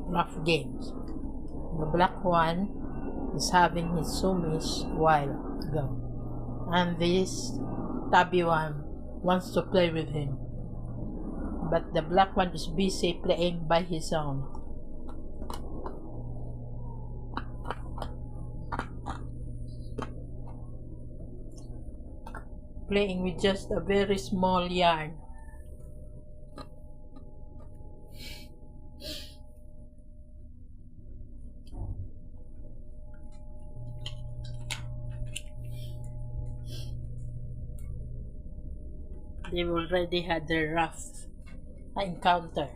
rough games. The black one is having his sumish a while ago, and this tabby one wants to play with him, but the black one is busy playing by his own. Playing with just a very small yarn. They've already had their rough encounter.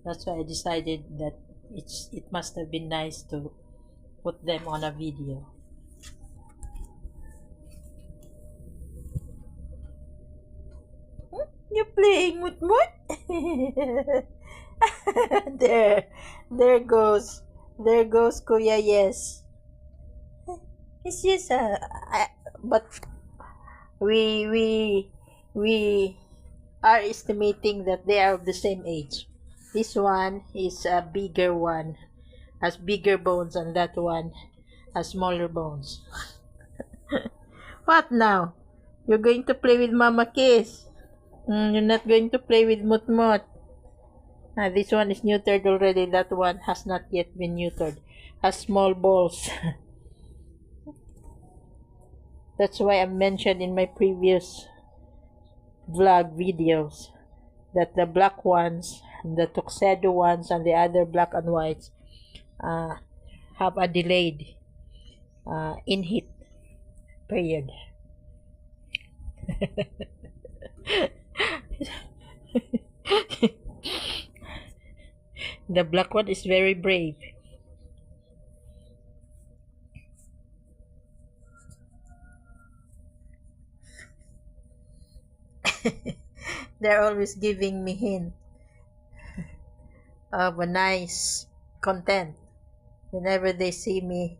That's why I decided that it must have been nice to put them on a video. You playing with what? there goes Kuya. Yes, it's just but we are estimating that they are of the same age. This one is a bigger one, has bigger bones, and that one has smaller bones. What now? You're going to play with Mama Kiss? You're not going to play with Mutmut. This one is neutered already. That one has not yet been neutered. Has small balls. That's why I mentioned in my previous vlog videos that the black ones, the tuxedo ones, and the other black and whites have a delayed in heat period. The black one is very brave. They're always giving me hint of a nice content whenever they see me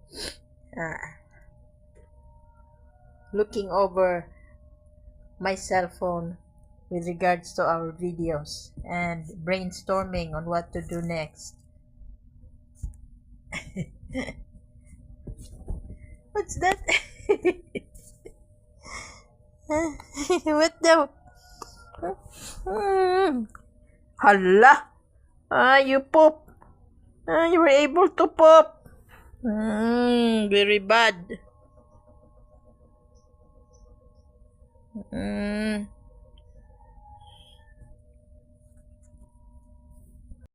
looking over my cell phone with regards to our videos and brainstorming on what to do next. What's that? What the? Hala! You poop. You were able to poop. Very bad.